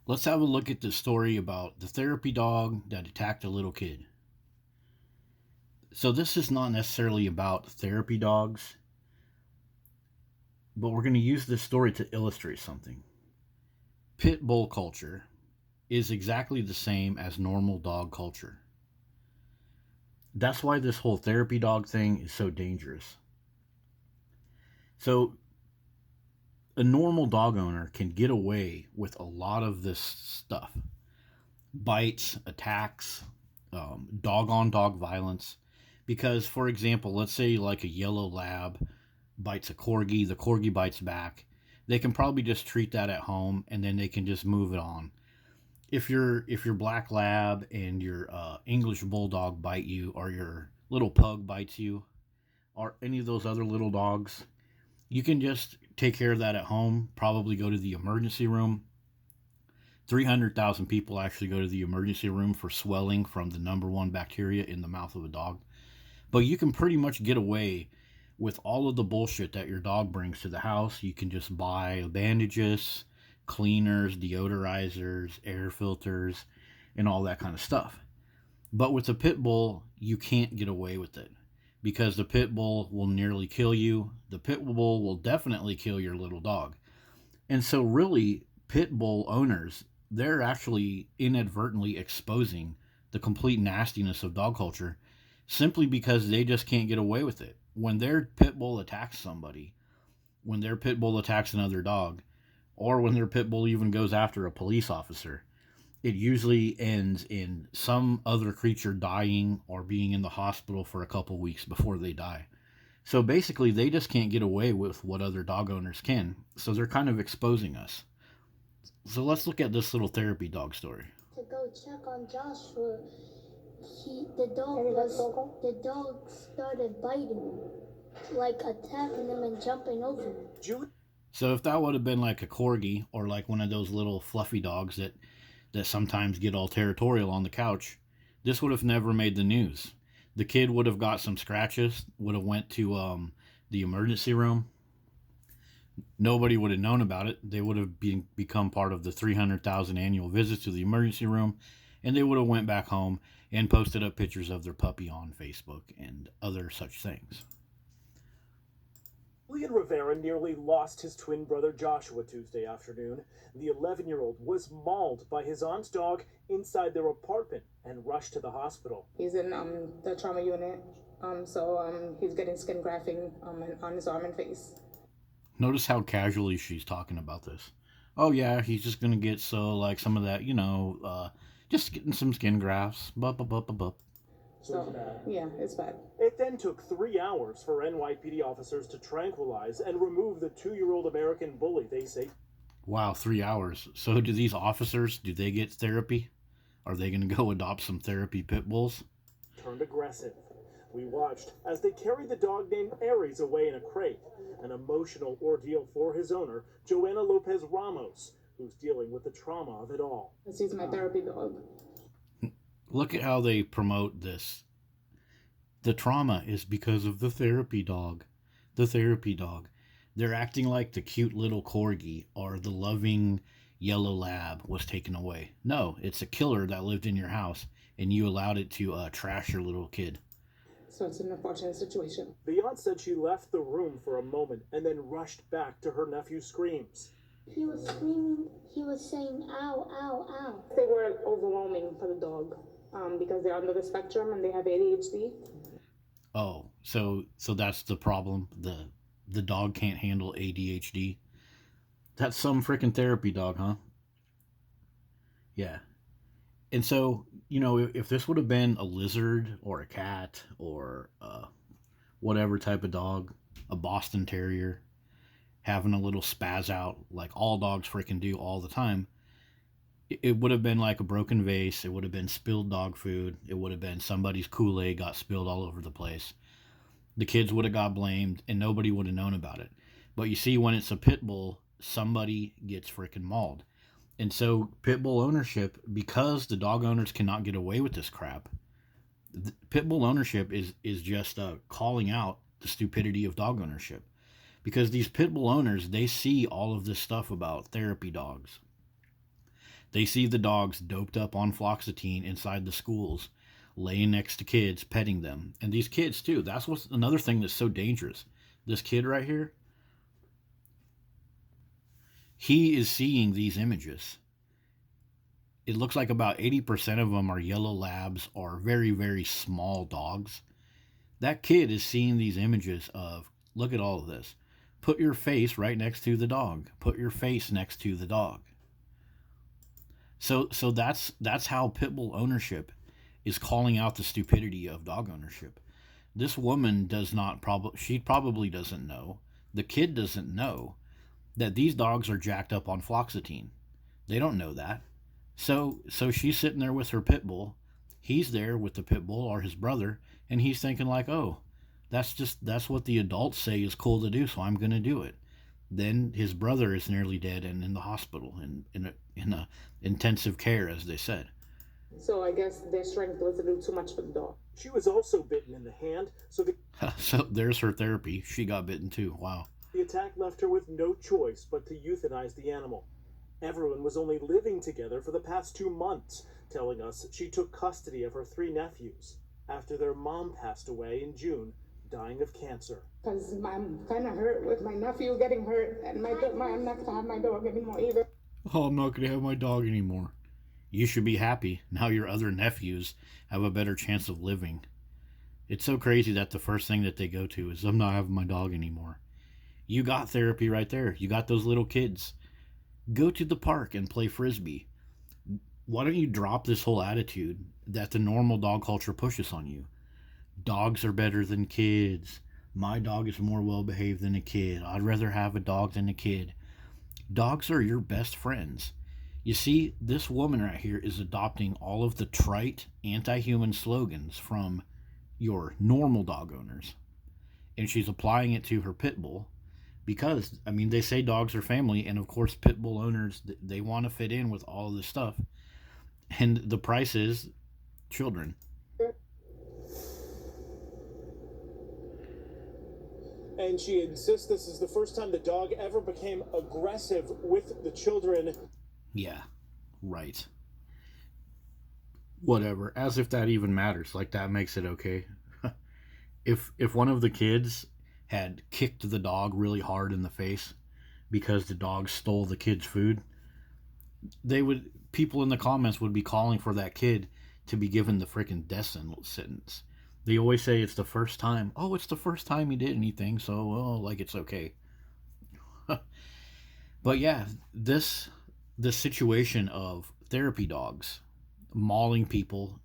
Let's have a look at the story about the therapy dog that attacked a little kid. So, this is not necessarily about therapy dogs, but we're going to use this story to illustrate something. Pit bull culture is exactly the same as normal dog culture. That's why this whole therapy dog thing is so dangerous. So, a normal dog owner can get away with a lot of this stuff: bites, attacks, dog on dog violence. Because, for example, let's say like a yellow lab bites a corgi, the corgi bites back. They can probably just treat that at home and then they can just move it on. If your black lab and your English bulldog bite you, or your little pug bites you, or any of those other little dogs, you can just take care of that at home. Probably go to the emergency room. 300,000 people actually go to the emergency room for swelling from the number one bacteria in the mouth of a dog. But you can pretty much get away with all of the bullshit that your dog brings to the house. You can just buy bandages, cleaners, deodorizers, air filters, and all that kind of stuff. But with the pit bull, you can't get away with it because the pit bull will nearly kill you. The pit bull will definitely kill your little dog. And so, really, pit bull owners, they're actually inadvertently exposing the complete nastiness of dog culture simply because they just can't get away with it. When their pit bull attacks somebody, when their pit bull attacks another dog, or when their pit bull even goes after a police officer, it usually ends in some other creature dying or being in the hospital for a couple weeks before they die. So basically, they just can't get away with what other dog owners can. So they're kind of exposing us. So let's look at this little therapy dog story. To go check on Joshua, the dog started biting, like attacking him and jumping over him. So if that would have been like a corgi or like one of those little fluffy dogs that sometimes get all territorial on the couch, this would have never made the news. The kid would have got some scratches, would have went to the emergency room. Nobody would have known about it. They would have become part of the 300,000 annual visits to the emergency room, and they would have went back home and posted up pictures of their puppy on Facebook and other such things. Julian Rivera nearly lost his twin brother Joshua Tuesday afternoon. The 11-year-old was mauled by his aunt's dog inside their apartment and rushed to the hospital. He's in the trauma unit, so he's getting skin grafting on his arm and face. Notice how casually she's talking about this. Oh yeah, he's just gonna get like some of that, just getting some skin grafts. Bup, bup, bup, bup, bup. So, yeah, it's bad. It then took 3 hours for NYPD officers to tranquilize and remove the 2-year-old American bully, they say. Wow, 3 hours. So do these officers, do they get therapy? Are they going to go adopt some therapy pit bulls? Turned aggressive. We watched as they carried the dog named Aries away in a crate. An emotional ordeal for his owner, Joanna Lopez Ramos, who's dealing with the trauma of it all. He's my therapy dog. Look at how they promote this. The trauma is because of the therapy dog. The therapy dog. They're acting like the cute little corgi or the loving yellow lab was taken away. No, it's a killer that lived in your house and you allowed it to trash your little kid. So it's an unfortunate situation. The aunt said she left the room for a moment and then rushed back to her nephew's screams. He was screaming. He was saying, ow, ow, ow. They were overwhelming for the dog because they're under the spectrum and they have ADHD. Oh, so that's the problem. The dog can't handle ADHD. That's some freaking therapy dog, huh? Yeah. And so, if this would have been a lizard or a cat or whatever type of dog, a Boston Terrier, having a little spaz out like all dogs freaking do all the time, it would have been like a broken vase. It would have been spilled dog food. It would have been somebody's Kool-Aid got spilled all over the place. The kids would have got blamed and nobody would have known about it. But you see, when it's a pit bull, somebody gets freaking mauled. And so pit bull ownership, because the dog owners cannot get away with this crap, pit bull ownership is just calling out the stupidity of dog ownership. Because these pit bull owners, they see all of this stuff about therapy dogs. They see the dogs doped up on fluoxetine inside the schools, laying next to kids, petting them. And these kids, too, that's what's another thing that's so dangerous. This kid right here, he is seeing these images. It looks like about 80% of them are yellow labs or very, very small dogs. That kid is seeing these images of, look at all of this. Put your face right next to the dog. Put your face next to the dog. So that's how pit bull ownership is calling out the stupidity of dog ownership. This woman she probably doesn't know. The kid doesn't know that these dogs are jacked up on fluoxetine. They don't know that. So she's sitting there with her pit bull. He's there with the pit bull or his brother, and he's thinking like, "Oh, that's what the adults say is cool to do, so I'm going to do it." Then his brother is nearly dead and in the hospital in a intensive care, as they said. So I guess their strength was a little too much for the dog. She was also bitten in the hand, so So there's her therapy. She got bitten too. Wow. the attack left her with no choice but to euthanize the animal. Everyone was only living together for the past 2 months, telling us she took custody of her 3 nephews after their mom passed away in June, dying of cancer. Because I'm kind of hurt with my nephew getting hurt, and I'm not going to have my dog anymore either. Oh, I'm not going to have my dog anymore. You should be happy. Now your other nephews have a better chance of living. It's so crazy that the first thing that they go to is, I'm not having my dog anymore. You got therapy right there. You got those little kids. Go to the park and play Frisbee. Why don't you drop this whole attitude that the normal dog culture pushes on you? Dogs are better than kids. My dog is more well behaved than a kid. I'd rather have a dog than a kid. Dogs are your best friends. You see, this woman right here is adopting all of the trite, anti-human slogans from your normal dog owners. And she's applying it to her pit bull because, I mean, they say dogs are family. And of course, pit bull owners, they want to fit in with all of this stuff. And the price is children. And she insists this is the first time the dog ever became aggressive with the children. Yeah, right. Whatever. As if that even matters. Like that makes it okay. If one of the kids had kicked the dog really hard in the face because the dog stole the kid's food, people in the comments would be calling for that kid to be given the freaking death sentence. They always say it's the first time. Oh, it's the first time he did anything, so like it's okay. But yeah, this situation of therapy dogs mauling people.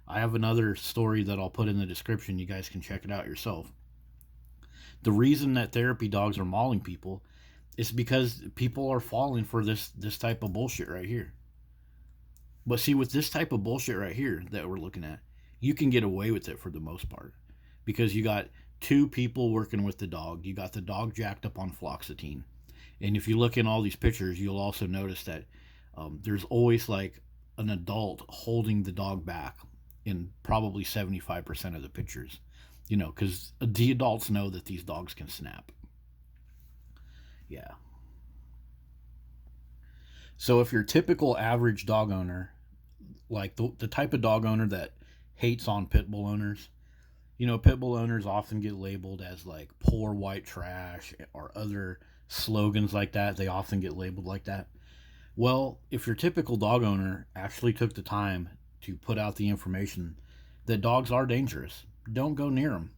I have another story that I'll put in the description. You guys can check it out yourself. The reason that therapy dogs are mauling people is because people are falling for this type of bullshit right here. But see, with this type of bullshit right here that we're looking at, you can get away with it for the most part because you got 2 people working with the dog. You got the dog jacked up on fluoxetine. And if you look in all these pictures, you'll also notice that there's always like an adult holding the dog back in probably 75% of the pictures. You know, because the adults know that these dogs can snap. Yeah. So if you're a typical average dog owner, like the type of dog owner that hates on pit bull owners, you know, pit bull owners often get labeled as like poor white trash or other slogans like that. They often get labeled like that. Well, if your typical dog owner actually took the time to put out the information that dogs are dangerous, don't go near them.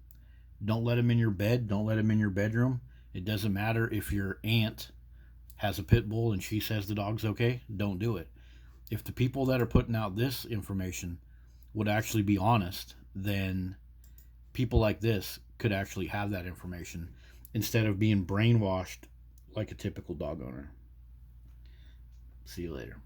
Don't let them in your bed. Don't let them in your bedroom. It doesn't matter if your aunt has a pit bull and she says the dog's okay. Don't do it. If the people that are putting out this information would actually be honest, then people like this could actually have that information instead of being brainwashed like a typical dog owner. See you later.